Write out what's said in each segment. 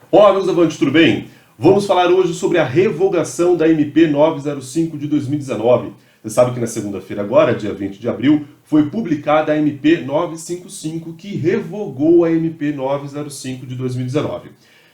Olá, meus avantes, tudo bem? Vamos falar hoje sobre a revogação da MP 905 de 2019. Você sabe que na segunda-feira agora, dia 20 de abril, foi publicada a MP 955, que revogou a MP 905 de 2019.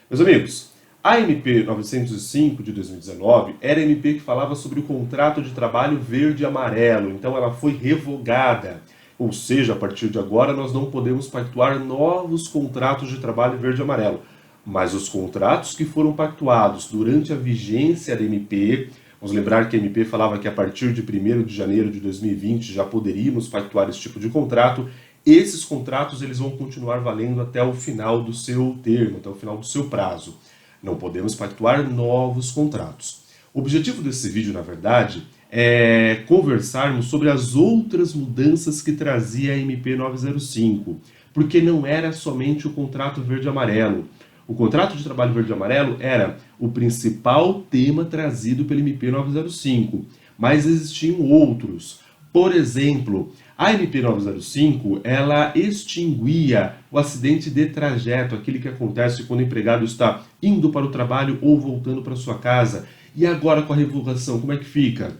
Meus amigos, a MP 905 de 2019 era a MP que falava sobre o contrato de trabalho verde e amarelo, então ela foi revogada. Ou seja, a partir de agora nós não podemos pactuar novos contratos de trabalho verde e amarelo. Mas os contratos que foram pactuados durante a vigência da MP, vamos lembrar que a MP falava que a partir de 1º de janeiro de 2020 já poderíamos pactuar esse tipo de contrato, esses contratos eles vão continuar valendo até o final do seu termo, até o final do seu prazo. Não podemos pactuar novos contratos. O objetivo desse vídeo, na verdade, é conversarmos sobre as outras mudanças que trazia a MP 905, porque não era somente o contrato verde e amarelo. O contrato de trabalho verde e amarelo era o principal tema trazido pela MP 905, mas existiam outros. Por exemplo, a MP 905, ela extinguia o acidente de trajeto, aquele que acontece quando o empregado está indo para o trabalho ou voltando para sua casa. E agora com a revogação, como é que fica?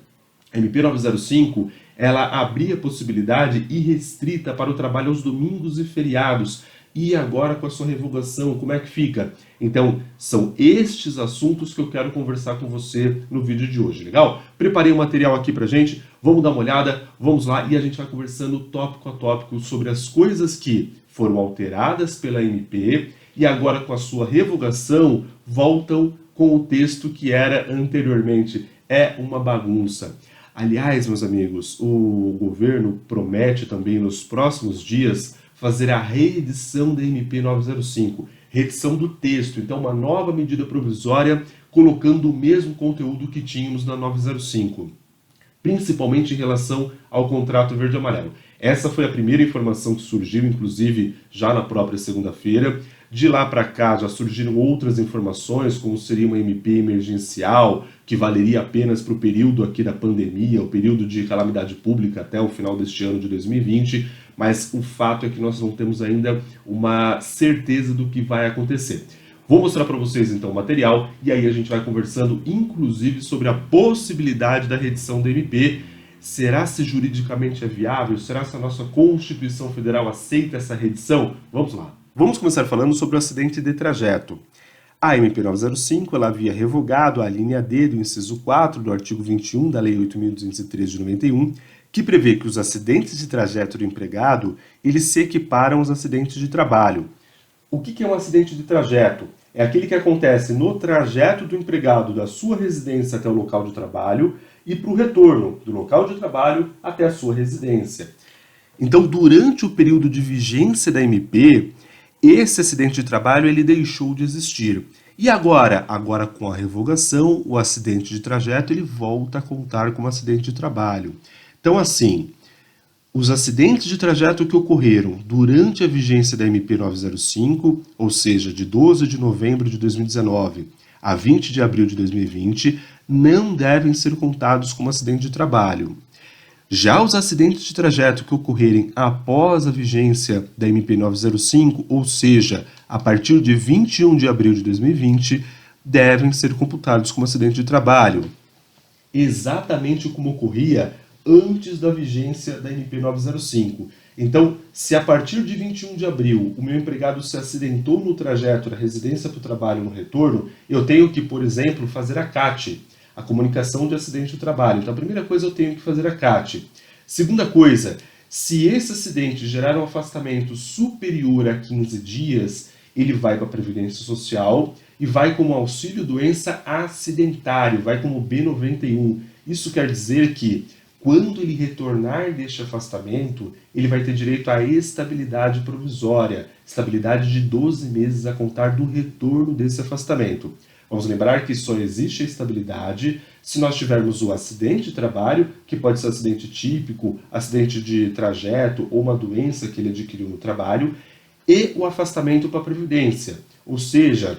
A MP 905, ela abria a possibilidade irrestrita para o trabalho aos domingos e feriados. E agora com a sua revogação, como é que fica? Então, são estes assuntos que eu quero conversar com você no vídeo de hoje, legal? Preparei um material aqui pra gente, vamos dar uma olhada, vamos lá e a gente vai conversando tópico a tópico sobre as coisas que foram alteradas pela MP e agora com a sua revogação voltam com o texto que era anteriormente. É uma bagunça. Aliás, meus amigos, o governo promete também nos próximos dias fazer a reedição da MP 905, reedição do texto, então uma nova medida provisória colocando o mesmo conteúdo que tínhamos na 905, principalmente em relação ao contrato verde e amarelo. Essa foi a primeira informação que surgiu, inclusive já na própria segunda-feira. De lá para cá já surgiram outras informações, como seria uma MP emergencial, que valeria apenas para o período aqui da pandemia, o período de calamidade pública até o final deste ano de 2020, mas o fato é que nós não temos ainda uma certeza do que vai acontecer. Vou mostrar para vocês então o material e aí a gente vai conversando inclusive sobre a possibilidade da reedição da MP. Será se juridicamente é viável? Será se a nossa Constituição Federal aceita essa reedição? Vamos lá. Vamos começar falando sobre o acidente de trajeto. A MP 905 ela havia revogado a linha D do inciso 4 do artigo 21 da Lei 8.203 de 91, que prevê que os acidentes de trajeto do empregado eles se equiparam aos acidentes de trabalho. O que é um acidente de trajeto? É aquele que acontece no trajeto do empregado da sua residência até o local de trabalho e para o retorno do local de trabalho até a sua residência. Então, durante o período de vigência da MP, esse acidente de trabalho ele deixou de existir. E agora? Agora com a revogação, o acidente de trajeto ele volta a contar como acidente de trabalho. Então, assim, os acidentes de trajeto que ocorreram durante a vigência da MP 905, ou seja, de 12 de novembro de 2019 a 20 de abril de 2020, não devem ser contados como acidente de trabalho. Já os acidentes de trajeto que ocorrerem após a vigência da MP 905, ou seja, a partir de 21 de abril de 2020, devem ser computados como acidente de trabalho. Exatamente como ocorria antes da vigência da MP 905. Então, se a partir de 21 de abril o meu empregado se acidentou no trajeto da residência para o trabalho no retorno, eu tenho que, por exemplo, fazer a CAT, a comunicação de acidente do trabalho. Então, a primeira coisa eu tenho que fazer a CAT. Segunda coisa, se esse acidente gerar um afastamento superior a 15 dias, ele vai para a Previdência Social e vai como auxílio-doença acidentário, vai como B91. Isso quer dizer que quando ele retornar deste afastamento, ele vai ter direito à estabilidade provisória, estabilidade de 12 meses a contar do retorno desse afastamento. Vamos lembrar que só existe a estabilidade se nós tivermos o acidente de trabalho, que pode ser acidente típico, acidente de trajeto ou uma doença que ele adquiriu no trabalho, e o afastamento para a Previdência. Ou seja,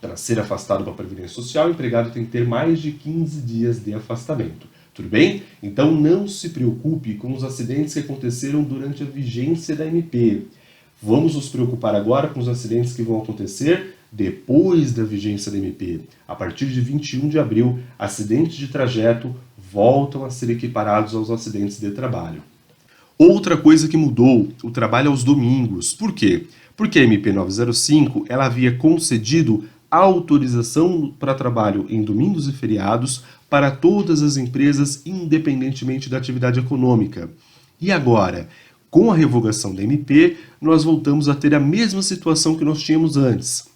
para ser afastado para a Previdência Social, o empregado tem que ter mais de 15 dias de afastamento. Tudo bem? Então não se preocupe com os acidentes que aconteceram durante a vigência da MP. Vamos nos preocupar agora com os acidentes que vão acontecer depois da vigência da MP, a partir de 21 de abril, acidentes de trajeto voltam a ser equiparados aos acidentes de trabalho. Outra coisa que mudou, o trabalho aos domingos. Por quê? Porque a MP 905 ela havia concedido autorização para trabalho em domingos e feriados para todas as empresas, independentemente da atividade econômica. E agora, com a revogação da MP, nós voltamos a ter a mesma situação que nós tínhamos antes.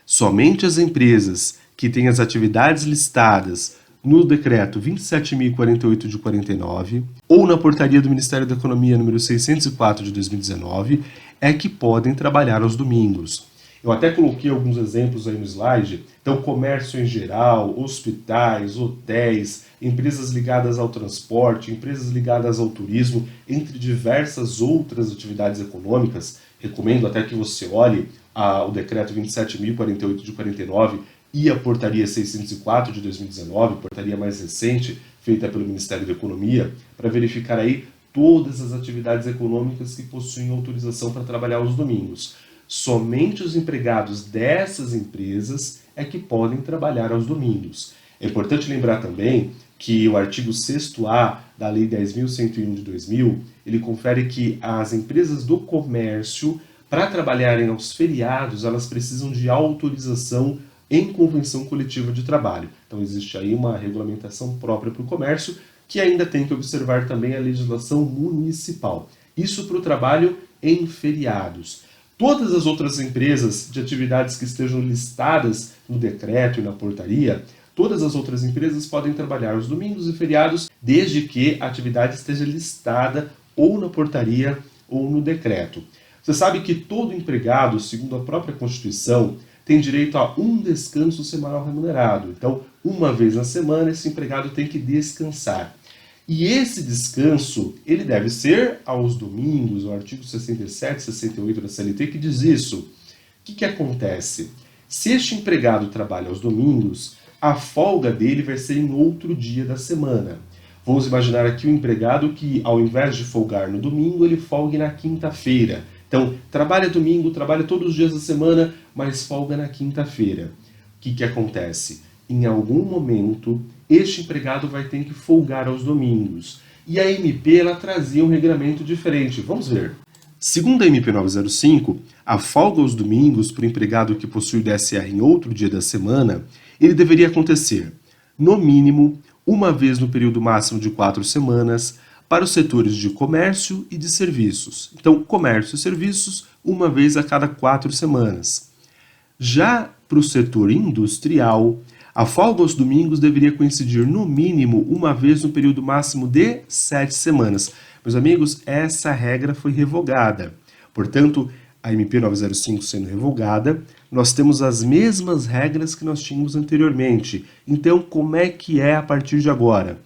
Somente as empresas que têm as atividades listadas no decreto 27.048 de 49 ou na portaria do Ministério da Economia número 604 de 2019 é que podem trabalhar aos domingos. Eu até coloquei alguns exemplos aí no slide. Então, comércio em geral, hospitais, hotéis, empresas ligadas ao transporte, empresas ligadas ao turismo, entre diversas outras atividades econômicas. Recomendo até que você olhe o decreto 27.048 de 49 e a portaria 604 de 2019, portaria mais recente, feita pelo Ministério da Economia, para verificar aí todas as atividades econômicas que possuem autorização para trabalhar aos domingos. Somente os empregados dessas empresas é que podem trabalhar aos domingos. É importante lembrar também que o artigo 6º da Lei 10.101 de 2000, ele confere que as empresas do comércio, para trabalharem aos feriados, elas precisam de autorização em convenção coletiva de trabalho. Então existe aí uma regulamentação própria para o comércio, que ainda tem que observar também a legislação municipal. Isso para o trabalho em feriados. Todas as outras empresas de atividades que estejam listadas no decreto e na portaria, todas as outras empresas podem trabalhar os domingos e feriados, desde que a atividade esteja listada ou na portaria ou no decreto. Você sabe que todo empregado, segundo a própria Constituição, tem direito a um descanso semanal remunerado. Então, uma vez na semana, esse empregado tem que descansar. E esse descanso, ele deve ser aos domingos, o artigo 67 e 68 da CLT que diz isso. O que acontece? Se este empregado trabalha aos domingos, a folga dele vai ser em outro dia da semana. Vamos imaginar aqui o empregado que, ao invés de folgar no domingo, ele folgue na quinta-feira. Então, trabalha domingo, trabalha todos os dias da semana, mas folga na quinta-feira. O que acontece? Em algum momento, este empregado vai ter que folgar aos domingos. E a MP ela trazia um regramento diferente. Vamos ver. Segundo a MP 905, a folga aos domingos para o empregado que possui DSR em outro dia da semana, ele deveria acontecer, no mínimo, uma vez no período máximo de 4 semanas, para os setores de comércio e de serviços. Então, comércio e serviços, uma vez a cada 4 semanas. Já para o setor industrial, a folga aos domingos deveria coincidir no mínimo uma vez no período máximo de 7 semanas. Meus amigos, essa regra foi revogada. Portanto, a MP 905 sendo revogada, nós temos as mesmas regras que nós tínhamos anteriormente. Então, como é que é a partir de agora?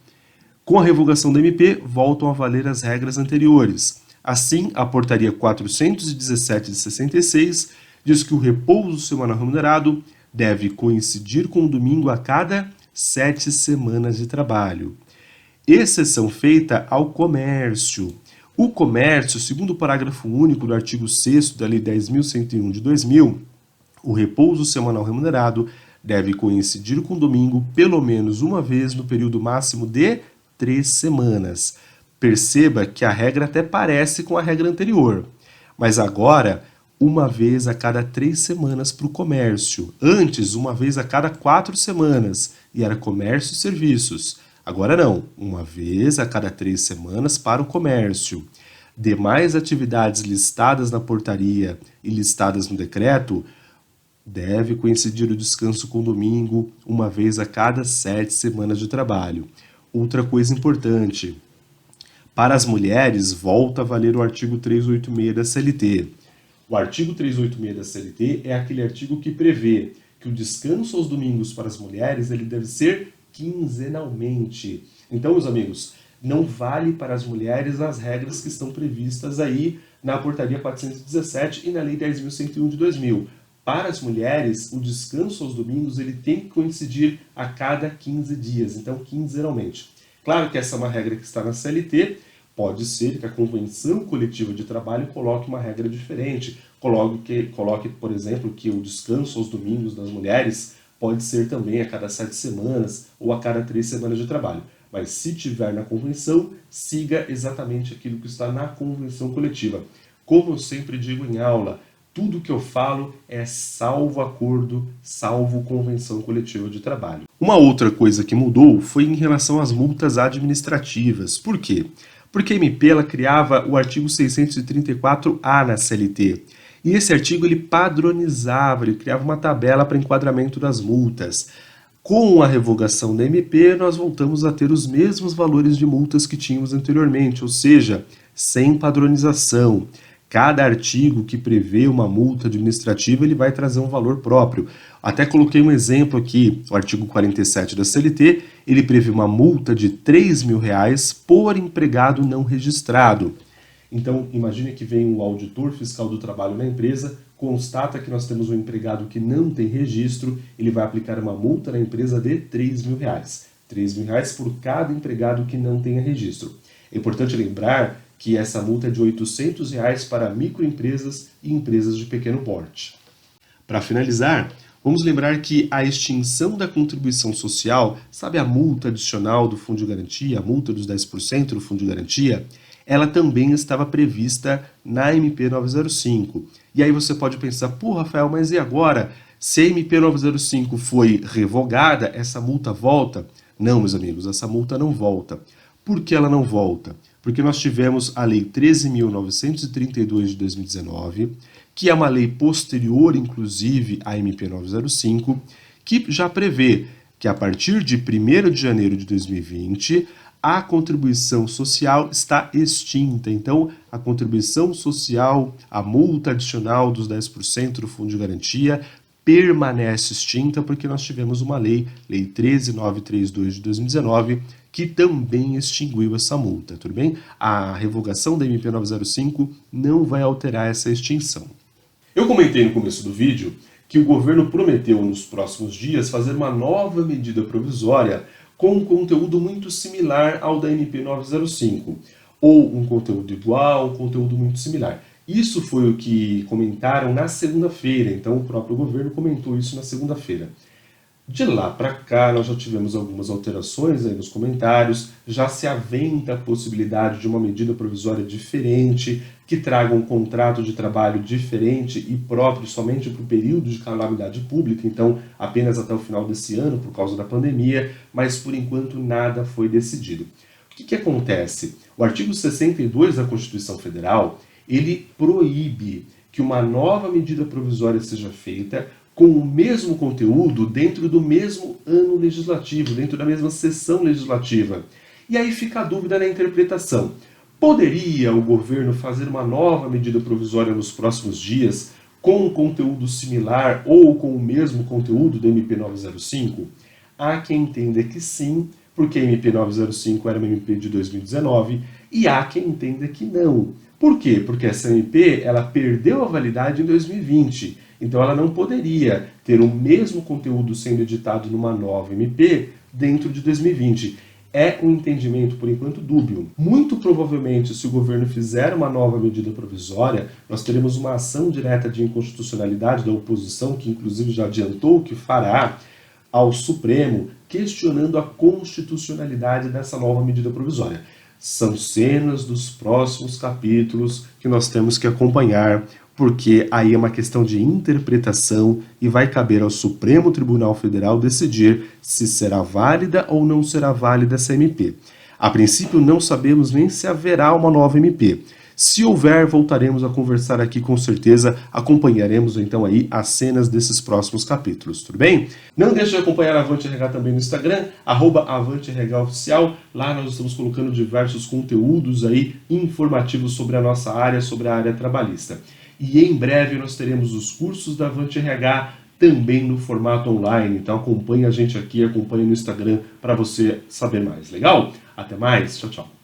Com a revogação da MP, voltam a valer as regras anteriores. Assim, a portaria 417 de 66 diz que o repouso semanal remunerado deve coincidir com o domingo a cada 7 semanas de trabalho. Exceção feita ao comércio. O comércio, segundo o parágrafo único do artigo 6º da Lei 10.101 de 2000, o repouso semanal remunerado deve coincidir com o domingo pelo menos uma vez no período máximo de 3 semanas. Perceba que a regra até parece com a regra anterior, mas agora uma vez a cada 3 semanas para o comércio. Antes, uma vez a cada 4 semanas, e era comércio e serviços. Agora não, uma vez a cada 3 semanas para o comércio. Demais atividades listadas na portaria e listadas no decreto, deve coincidir o descanso com o domingo, uma vez a cada 7 semanas de trabalho. Outra coisa importante, para as mulheres, volta a valer o artigo 386 da CLT. O artigo 386 da CLT é aquele artigo que prevê que o descanso aos domingos para as mulheres ele deve ser quinzenalmente. Então, meus amigos, não vale para as mulheres as regras que estão previstas aí na portaria 417 e na Lei 10.101 de 2000. Para as mulheres, o descanso aos domingos ele tem que coincidir a cada 15 dias, então quinzenalmente. Claro que essa é uma regra que está na CLT, pode ser que a convenção coletiva de trabalho coloque uma regra diferente, Coloque, por exemplo, que o descanso aos domingos das mulheres pode ser também a cada 7 semanas ou a cada 3 semanas de trabalho. Mas se tiver na convenção, siga exatamente aquilo que está na convenção coletiva. Como eu sempre digo em aula, tudo que eu falo é salvo acordo, salvo convenção coletiva de trabalho. Uma outra coisa que mudou foi em relação às multas administrativas. Por quê? Porque a MP ela criava o artigo 634-A na CLT. E esse artigo ele padronizava, ele criava uma tabela para enquadramento das multas. Com a revogação da MP, nós voltamos a ter os mesmos valores de multas que tínhamos anteriormente, ou seja, sem padronização. Cada artigo que prevê uma multa administrativa, ele vai trazer um valor próprio. Até coloquei um exemplo aqui, o artigo 47 da CLT, ele prevê uma multa de R$3.000 por empregado não registrado. Então, imagine que vem um auditor fiscal do trabalho na empresa, constata que nós temos um empregado que não tem registro, ele vai aplicar uma multa na empresa de R$3.000. R$3.000 por cada empregado que não tenha registro. É importante lembrar que essa multa é de R$800 para microempresas e empresas de pequeno porte. Para finalizar, vamos lembrar que a extinção da contribuição social, sabe a multa adicional do Fundo de Garantia, a multa dos 10% do Fundo de Garantia, ela também estava prevista na MP 905. E aí você pode pensar, pô, Rafael, mas e agora? Se a MP 905 foi revogada, essa multa volta? Não, meus amigos, essa multa não volta. Por que ela não volta? Porque nós tivemos a Lei 13.932 de 2019, que é uma lei posterior, inclusive, à MP 905, que já prevê que a partir de 1º de janeiro de 2020, a contribuição social está extinta. Então, a contribuição social, a multa adicional dos 10% do Fundo de Garantia, permanece extinta porque nós tivemos uma lei, Lei 13.932 de 2019, que também extinguiu essa multa, tudo bem? A revogação da MP 905 não vai alterar essa extinção. Eu comentei no começo do vídeo que o governo prometeu nos próximos dias fazer uma nova medida provisória com um conteúdo muito similar ao da MP 905, ou um conteúdo igual, um conteúdo muito similar. Isso foi o que comentaram na segunda-feira, então o próprio governo comentou isso na segunda-feira. De lá para cá, nós já tivemos algumas alterações aí nos comentários, já se aventa a possibilidade de uma medida provisória diferente, que traga um contrato de trabalho diferente e próprio somente para o período de calamidade pública, então apenas até o final desse ano por causa da pandemia, mas por enquanto nada foi decidido. O que acontece? O artigo 62 da Constituição Federal, ele proíbe que uma nova medida provisória seja feita com o mesmo conteúdo dentro do mesmo ano legislativo, dentro da mesma sessão legislativa. E aí fica a dúvida na interpretação. Poderia o governo fazer uma nova medida provisória nos próximos dias com um conteúdo similar ou com o mesmo conteúdo da MP 905? Há quem entenda que sim, porque a MP 905 era uma MP de 2019, e há quem entenda que não. Por quê? Porque essa MP ela perdeu a validade em 2020. Então ela não poderia ter o mesmo conteúdo sendo editado numa nova MP dentro de 2020. É um entendimento, por enquanto, dúbio. Muito provavelmente, se o governo fizer uma nova medida provisória, nós teremos uma ação direta de inconstitucionalidade da oposição, que inclusive já adiantou que fará, ao Supremo, questionando a constitucionalidade dessa nova medida provisória. São cenas dos próximos capítulos que nós temos que acompanhar, porque aí é uma questão de interpretação e vai caber ao Supremo Tribunal Federal decidir se será válida ou não será válida essa MP. A princípio, não sabemos nem se haverá uma nova MP. Se houver, voltaremos a conversar aqui com certeza, acompanharemos então aí as cenas desses próximos capítulos, tudo bem? Não deixe de acompanhar a Avante RH também no Instagram, @AvanteRHOficial, lá nós estamos colocando diversos conteúdos aí informativos sobre a nossa área, sobre a área trabalhista. E em breve nós teremos os cursos da Avante RH também no formato online, então acompanhe a gente aqui, acompanhe no Instagram para você saber mais, legal? Até mais, tchau, tchau.